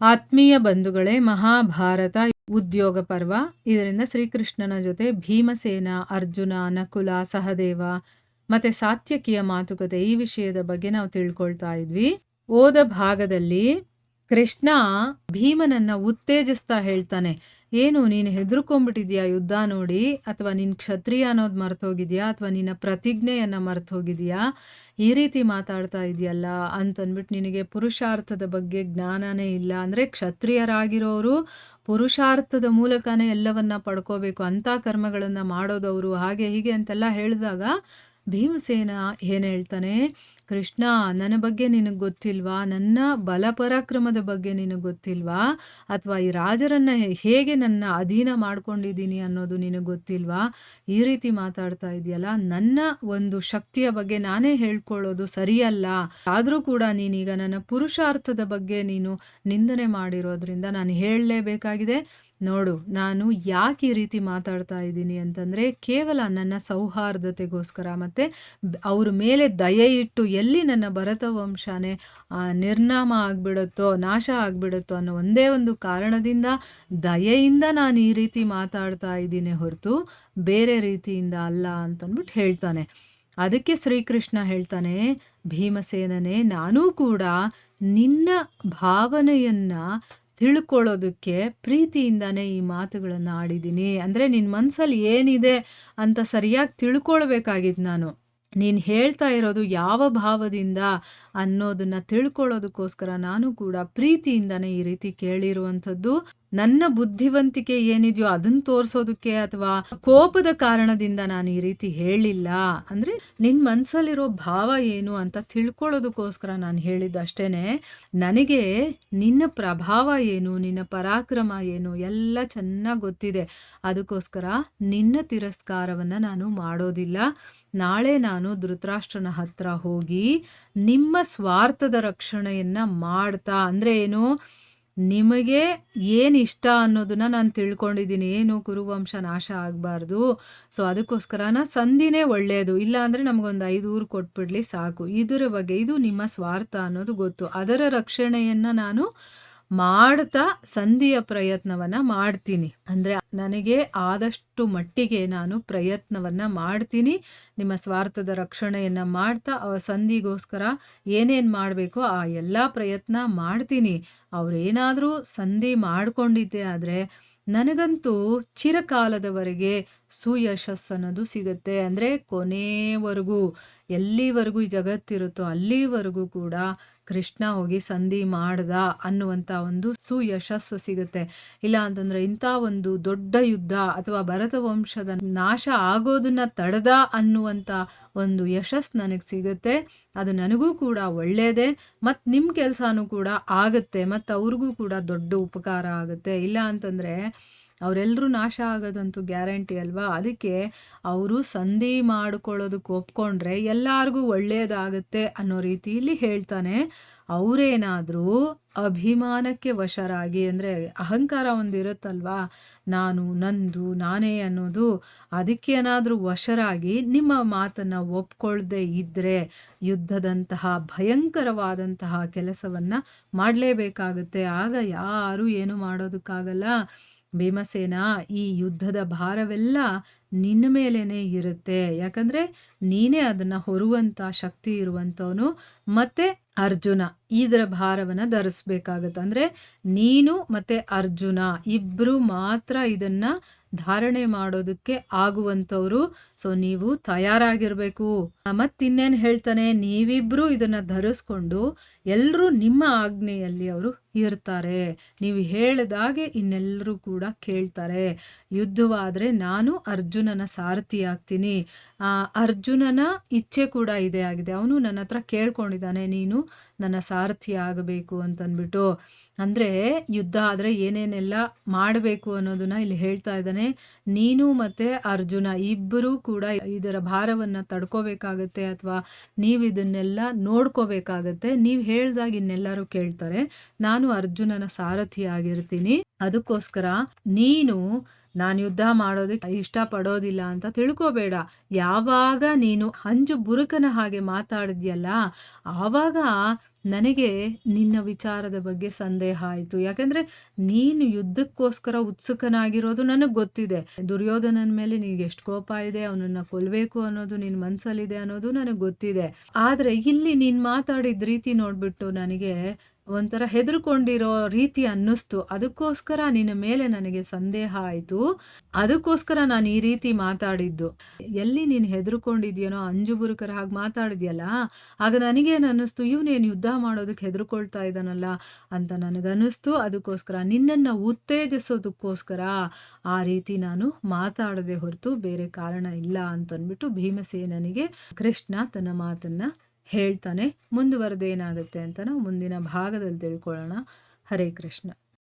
ಆತ್ಮೀಯ ಬಂಧುಗಳೇ, ಮಹಾಭಾರತ ಉದ್ಯೋಗ ಪರ್ವ. ಇದರಿಂದ ಶ್ರೀಕೃಷ್ಣನ ಜೊತೆ ಭೀಮಸೇನ, ಅರ್ಜುನ, ನಕುಲ, ಸಹದೇವ ಮತ್ತೆ ಸಾತ್ಯಕಿಯ ಮಾತುಕತೆ ಈ ವಿಷಯದ ಬಗ್ಗೆ ನಾವು ತಿಳ್ಕೊಳ್ತಾ ಇದ್ವಿ. ಓದ ಭಾಗದಲ್ಲಿ ಕೃಷ್ಣ ಭೀಮನನ್ನ ಉತ್ತೇಜಿಸ್ತಾ ಹೇಳ್ತಾನೆ, ಏನು ನೀನು ಹೆದರ್ಕೊಂಡ್ಬಿಟ್ಟಿದ್ಯಾ ಯುದ್ಧ ನೋಡಿ, ಅಥವಾ ನಿನ್ ಕ್ಷತ್ರಿಯ ಅನ್ನೋದು ಮರ್ತೋಗಿದ್ಯಾ, ಅಥವಾ ನಿನ್ನ ಪ್ರತಿಜ್ಞೆಯನ್ನ ಮರ್ತೋಗಿದ್ಯಾ, ಈ ರೀತಿ ಮಾತಾಡ್ತಾ ಇದೆಯಲ್ಲ ಅಂತಂದ್ಬಿಟ್ಟು ನಿನಗೆ ಪುರುಷಾರ್ಥದ ಬಗ್ಗೆ ಜ್ಞಾನನೇ ಇಲ್ಲ. ಅಂದರೆ ಕ್ಷತ್ರಿಯರಾಗಿರೋರು ಪುರುಷಾರ್ಥದ ಮೂಲಕನೇ ಎಲ್ಲವನ್ನ ಪಡ್ಕೋಬೇಕು, ಅಂಥ ಕರ್ಮಗಳನ್ನು ಮಾಡೋದವರು, ಹಾಗೆ ಹೀಗೆ ಅಂತೆಲ್ಲ ಹೇಳಿದಾಗ ಭೀಮಸೇನ ಏನು ಹೇಳ್ತಾನೆ, ಕೃಷ್ಣ ನನ್ನ ಬಗ್ಗೆ ನಿನಗೆ ಗೊತ್ತಿಲ್ವಾ, ನನ್ನ ಬಲಪರಾಕ್ರಮದ ಬಗ್ಗೆ ನಿನಗೆ ಗೊತ್ತಿಲ್ವಾ, ಅಥವಾ ಈ ರಾಜರನ್ನ ಹೇಗೆ ನನ್ನ ಅಧೀನ ಮಾಡ್ಕೊಂಡಿದ್ದೀನಿ ಅನ್ನೋದು ನಿನಗೆ ಗೊತ್ತಿಲ್ವಾ, ಈ ರೀತಿ ಮಾತಾಡ್ತಾ ಇದೆಯಲ್ಲ, ನನ್ನ ಒಂದು ಶಕ್ತಿಯ ಬಗ್ಗೆ ನಾನೇ ಹೇಳ್ಕೊಳ್ಳೋದು ಸರಿಯಲ್ಲ. ಆದರೂ ಕೂಡ ನೀನೀಗ ನನ್ನ ಪುರುಷಾರ್ಥದ ಬಗ್ಗೆ ನೀನು ನಿಂದನೆ ಮಾಡಿರೋದ್ರಿಂದ ನಾನು ಹೇಳಲೇಬೇಕಾಗಿದೆ. ನೋಡು, ನಾನು ಯಾಕೆ ಈ ರೀತಿ ಮಾತಾಡ್ತಾ ಇದ್ದೀನಿ ಅಂತಂದರೆ ಕೇವಲ ನನ್ನ ಸೌಹಾರ್ದತೆಗೋಸ್ಕರ, ಮತ್ತು ಅವ್ರ ಮೇಲೆ ದಯೆ ಇಟ್ಟು ಎಲ್ಲಿ ನನ್ನ ಭರತ ವಂಶನೇ ನಿರ್ನಾಮ ಆಗಿಬಿಡುತ್ತೋ, ನಾಶ ಆಗಿಬಿಡುತ್ತೋ ಅನ್ನೋ ಒಂದೇ ಒಂದು ಕಾರಣದಿಂದ, ದಯೆಯಿಂದ ನಾನು ಈ ರೀತಿ ಮಾತಾಡ್ತಾ ಇದ್ದೀನಿ ಹೊರತು ಬೇರೆ ರೀತಿಯಿಂದ ಅಲ್ಲ ಅಂತಂದ್ಬಿಟ್ಟು ಹೇಳ್ತಾನೆ. ಅದಕ್ಕೆ ಶ್ರೀಕೃಷ್ಣ ಹೇಳ್ತಾನೆ, ಭೀಮಸೇನನೇ, ನಾನೂ ಕೂಡ ನಿನ್ನ ಭಾವನೆಯನ್ನು ತಿಳ್ಕೊಳ್ಳೋದಕ್ಕೆ ಪ್ರೀತಿಯಿಂದಾನೇ ಈ ಮಾತುಗಳನ್ನು ಆಡಿದ್ದೀನಿ. ಅಂದರೆ ನಿನ್ನ ಮನಸ್ಸಲ್ಲಿ ಏನಿದೆ ಅಂತ ಸರಿಯಾಗಿ ತಿಳ್ಕೊಳ್ಬೇಕಾಗಿತ್ತು ನಾನು. ನೀನು ಹೇಳ್ತಾ ಇರೋದು ಯಾವ ಭಾವದಿಂದ ಅನ್ನೋದನ್ನು ತಿಳ್ಕೊಳ್ಳೋದಕ್ಕೋಸ್ಕರ ನಾನು ಕೂಡ ಪ್ರೀತಿಯಿಂದಾನೇ ಈ ರೀತಿ ಕೇಳಿರುವಂಥದ್ದು. ನನ್ನ ಬುದ್ಧಿವಂತಿಕೆ ಏನಿದೆಯೋ ಅದನ್ನು ತೋರಿಸೋದಕ್ಕೆ ಅಥವಾ ಕೋಪದ ಕಾರಣದಿಂದ ನಾನು ಈ ರೀತಿ ಹೇಳಿಲ್ಲ. ಅಂದರೆ ನಿನ್ನ ಮನಸ್ಸಲ್ಲಿರೋ ಭಾವ ಏನು ಅಂತ ತಿಳ್ಕೊಳ್ಳೋದಕ್ಕೋಸ್ಕರ ನಾನು ಹೇಳಿದ್ದಷ್ಟೇನೆ. ನನಗೆ ನಿನ್ನ ಪ್ರಭಾವ ಏನು, ನಿನ್ನ ಪರಾಕ್ರಮ ಏನು ಎಲ್ಲ ಚೆನ್ನಾಗಿ ಗೊತ್ತಿದೆ. ಅದಕ್ಕೋಸ್ಕರ ನಿನ್ನ ತಿರಸ್ಕಾರವನ್ನು ನಾನು ಮಾಡೋದಿಲ್ಲ. ನಾಳೆ ನಾನು ಧೃತರಾಷ್ಟ್ರನ ಹತ್ರ ಹೋಗಿ ನಿಮ್ಮ ಸ್ವಾರ್ಥದ ರಕ್ಷಣೆಯನ್ನು ಮಾಡ್ತಾ, ಅಂದರೆ ಏನು, ನಿಮಗೆ ಏನು ಇಷ್ಟ ಅನ್ನೋದನ್ನ ನಾನು ತಿಳ್ಕೊಂಡಿದ್ದೀನಿ, ಏನು ಕುರುವಂಶ ನಾಶ ಆಗಬಾರ್ದು. ಸೊ ಅದಕ್ಕೋಸ್ಕರನ ಸಂಧಿನೇ ಒಳ್ಳೆಯದು, ಇಲ್ಲ ಅಂದರೆ ನಮಗೊಂದು 5 ಊರು ಕೊಟ್ಬಿಡ್ಲಿ ಸಾಕು, ಇದರ ಬಗ್ಗೆ ಇದು ನಿಮ್ಮ ಸ್ವಾರ್ಥ ಅನ್ನೋದು ಗೊತ್ತು. ಅದರ ರಕ್ಷಣೆಯನ್ನು ನಾನು ಮಾಡ್ತಾ ಸಂಧಿಯ ಪ್ರಯತ್ನವನ್ನು ಮಾಡ್ತೀನಿ. ಅಂದರೆ ನನಗೆ ಆದಷ್ಟು ಮಟ್ಟಿಗೆ ನಾನು ಪ್ರಯತ್ನವನ್ನು ಮಾಡ್ತೀನಿ, ನಿಮ್ಮ ಸ್ವಾರ್ಥದ ರಕ್ಷಣೆಯನ್ನು ಮಾಡ್ತಾ ಸಂಧಿಗೋಸ್ಕರ ಏನೇನು ಮಾಡಬೇಕೋ ಆ ಎಲ್ಲ ಪ್ರಯತ್ನ ಮಾಡ್ತೀನಿ. ಅವರೇನಾದರೂ ಸಂಧಿ ಮಾಡಿಕೊಂಡಿದ್ದೆ ಆದರೆ ನನಗಂತೂ ಚಿರಕಾಲದವರೆಗೆ ಸುಯಶಸ್ಸು ಅನ್ನೋದು ಸಿಗುತ್ತೆ. ಅಂದರೆ ಕೊನೆವರೆಗೂ, ಎಲ್ಲಿವರೆಗೂ ಈ ಜಗತ್ತಿರುತ್ತೋ ಅಲ್ಲಿವರೆಗೂ ಕೂಡ ಕೃಷ್ಣ ಹೋಗಿ ಸಂಧಿ ಮಾಡ್ದ ಅನ್ನುವಂಥ ಒಂದು ಸುಯಶಸ್ಸು ಸಿಗುತ್ತೆ. ಇಲ್ಲ ಅಂತಂದರೆ ಇಂಥ ಒಂದು ದೊಡ್ಡ ಯುದ್ಧ ಅಥವಾ ಭರತ ವಂಶದ ನಾಶ ಆಗೋದನ್ನ ತಡೆದ ಅನ್ನುವಂಥ ಒಂದು ಯಶಸ್ಸು ನನಗೆ ಸಿಗುತ್ತೆ. ಅದು ನನಗೂ ಕೂಡ ಒಳ್ಳೆಯದೇ, ಮತ್ತು ನಿಮ್ಮ ಕೆಲಸನೂ ಕೂಡ ಆಗುತ್ತೆ, ಮತ್ತು ಅವ್ರಿಗೂ ಕೂಡ ದೊಡ್ಡ ಉಪಕಾರ ಆಗುತ್ತೆ. ಇಲ್ಲ ಅಂತಂದರೆ ಅವರೆಲ್ಲರೂ ನಾಶ ಆಗೋದಂತೂ ಗ್ಯಾರಂಟಿ ಅಲ್ವಾ. ಅದಕ್ಕೆ ಅವರು ಸಂಧಿ ಮಾಡ್ಕೊಳ್ಳೋದಕ್ಕೆ ಒಪ್ಕೊಂಡ್ರೆ ಎಲ್ಲರಿಗೂ ಒಳ್ಳೆಯದಾಗುತ್ತೆ ಅನ್ನೋ ರೀತಿಯಲ್ಲಿ ಹೇಳ್ತಾನೆ. ಅವರೇನಾದರೂ ಅಭಿಮಾನಕ್ಕೆ ವಶರಾಗಿ, ಅಂದರೆ ಅಹಂಕಾರ ಒಂದಿರುತ್ತಲ್ವಾ, ನಾನು ನಂದು ನಾನೇ ಅನ್ನೋದು, ಅದಕ್ಕೇನಾದರೂ ವಶರಾಗಿ ನಿಮ್ಮ ಮಾತನ್ನು ಒಪ್ಕೊಳ್ದೇ ಇದ್ದರೆ ಯುದ್ಧದಂತಹ ಭಯಂಕರವಾದಂತಹ ಕೆಲಸವನ್ನು ಮಾಡಲೇಬೇಕಾಗುತ್ತೆ. ಆಗ ಯಾರೂ ಏನು ಮಾಡೋದಕ್ಕಾಗಲ್ಲ. ಭೀಮಸೇನ, ಈ ಯುದ್ಧದ ಭಾರವೆಲ್ಲ ನಿನ್ನ ಮೇಲೇನೆ ಇರುತ್ತೆ, ಯಾಕಂದರೆ ನೀನೇ ಅದನ್ನು ಹೊರುವಂಥ ಶಕ್ತಿ ಇರುವಂಥವನು. ಮತ್ತು ಅರ್ಜುನ ಇದರ ಭಾರವನ್ನು ಧರಿಸ್ಬೇಕಾಗತ್ತೆ. ಅಂದರೆ ನೀನು ಮತ್ತು ಅರ್ಜುನ ಇಬ್ಬರು ಮಾತ್ರ ಇದನ್ನು ಧಾರಣೆ ಮಾಡೋದಕ್ಕೆ ಆಗುವಂಥವ್ರು. ಸೊ ನೀವು ತಯಾರಾಗಿರಬೇಕು. ಮತ್ತಿನ್ನೇನು ಹೇಳ್ತಾನೆ, ನೀವಿಬ್ಬರು ಇದನ್ನು ಧರಿಸ್ಕೊಂಡು ಎಲ್ಲರೂ ನಿಮ್ಮ ಆಜ್ಞೆಯಲ್ಲಿ ಅವರು ಇರ್ತಾರೆ, ನೀವು ಹೇಳಿದಾಗೆ ಇನ್ನೆಲ್ಲರೂ ಕೂಡ ಕೇಳ್ತಾರೆ. ಯುದ್ಧವಾದರೆ ನಾನು ಅರ್ಜುನನ ಸಾರಥಿ ಆಗ್ತೀನಿ. ಅರ್ಜುನನ ಇಚ್ಛೆ ಕೂಡ ಇದೇ ಆಗಿದೆ, ಅವನು ನನ್ನ ಹತ್ರ ಕೇಳ್ಕೊಂಡಿದ್ದಾನೆ, ನೀನು ನನ್ನ ಸಾರಥಿ ಆಗಬೇಕು ಅಂತಂದ್ಬಿಟ್ಟು. ಅಂದರೆ ಯುದ್ಧ ಆದರೆ ಏನೇನೆಲ್ಲ ಮಾಡಬೇಕು ಅನ್ನೋದನ್ನ ಇಲ್ಲಿ ಹೇಳ್ತಾ ಇದ್ದಾನೆ. ನೀನು ಮತ್ತು ಅರ್ಜುನ ಇಬ್ಬರೂ ಕೂಡ ಇದರ ಭಾರವನ್ನು ತಡ್ಕೋಬೇಕಾಗತ್ತೆ, ಅಥವಾ ನೀವು ಇದನ್ನೆಲ್ಲ ನೋಡ್ಕೋಬೇಕಾಗತ್ತೆ. ನೀವು ಹೇಳ್ದಾಗ ಇನ್ನೆಲ್ಲರೂ ಕೇಳ್ತಾರೆ. ನಾನು ಅರ್ಜುನನ ಸಾರಥಿ ಆಗಿರ್ತೀನಿ. ಅದಕ್ಕೋಸ್ಕರ ನೀನು ನಾನು ಯುದ್ಧ ಮಾಡೋದಕ್ಕೆ ಇಷ್ಟಪಡೋದಿಲ್ಲ ಅಂತ ತಿಳ್ಕೋಬೇಡ. ಯಾವಾಗ ನೀನು ಹಂಜು ಬುರುಕನ ಹಾಗೆ ಮಾತಾಡಿದ್ಯಲ್ಲ, ಆವಾಗ ನನಗೆ ನಿನ್ನ ವಿಚಾರದ ಬಗ್ಗೆ ಸಂದೇಹ ಆಯ್ತು. ಯಾಕಂದ್ರೆ ನೀನು ಯುದ್ಧಕ್ಕೋಸ್ಕರ ಉತ್ಸುಕನಾಗಿರೋದು ನನಗ್ ಗೊತ್ತಿದೆ. ದುರ್ಯೋಧನನ ಮೇಲೆ ನಿನಗೆಷ್ಟು ಕೋಪ ಇದೆ, ಅವನನ್ನ ಕೊಲ್ಬೇಕು ಅನ್ನೋದು ನಿನ್ ಮನ್ಸಲ್ಲಿದೆ ಅನ್ನೋದು ನನಗ್ ಗೊತ್ತಿದೆ. ಆದ್ರೆ ಇಲ್ಲಿ ನೀನ್ ಮಾತಾಡಿದ ರೀತಿ ನೋಡ್ಬಿಟ್ಟು ನನಗೆ ಒಂಥರ ಹೆದರ್ಕೊಂಡಿರೋ ರೀತಿ ಅನ್ನಿಸ್ತು. ಅದಕ್ಕೋಸ್ಕರ ನಿನ್ನ ಮೇಲೆ ನನಗೆ ಸಂದೇಹ ಆಯ್ತು. ಅದಕ್ಕೋಸ್ಕರ ನಾನು ಈ ರೀತಿ ಮಾತಾಡಿದ್ದು. ಎಲ್ಲಿ ನೀನು ಹೆದರ್ಕೊಂಡಿದ್ಯೇನೋ, ಅಂಜುಬುರುಕರ ಹಾಗೆ ಮಾತಾಡಿದ್ಯಲ್ಲ, ಆಗ ನನಗೇನು ಅನ್ನಿಸ್ತು, ಇವನೇನು ಯುದ್ಧ ಮಾಡೋದಕ್ಕೆ ಹೆದರ್ಕೊಳ್ತಾ ಇದ್ದಾನಲ್ಲ ಅಂತ ನನಗನ್ನಿಸ್ತು. ಅದಕ್ಕೋಸ್ಕರ ನಿನ್ನನ್ನು ಉತ್ತೇಜಿಸೋದಕ್ಕೋಸ್ಕರ ಆ ರೀತಿ ನಾನು ಮಾತಾಡದೆ ಹೊರತು ಬೇರೆ ಕಾರಣ ಇಲ್ಲ ಅಂತಂದ್ಬಿಟ್ಟು ಭೀಮಸೇನನಿಗೆ ಕೃಷ್ಣ ತನ್ನ ಮಾತನ್ನ ಹೇಳ್ತಾನೆ. ಮುಂದುವರೆದೇನಾಗುತ್ತೆ ಅಂತ ನಾವು ಮುಂದಿನ ಭಾಗದಲ್ಲಿ ತಿಳ್ಕೊಳ್ಳೋಣ. ಹರೇ ಕೃಷ್ಣ.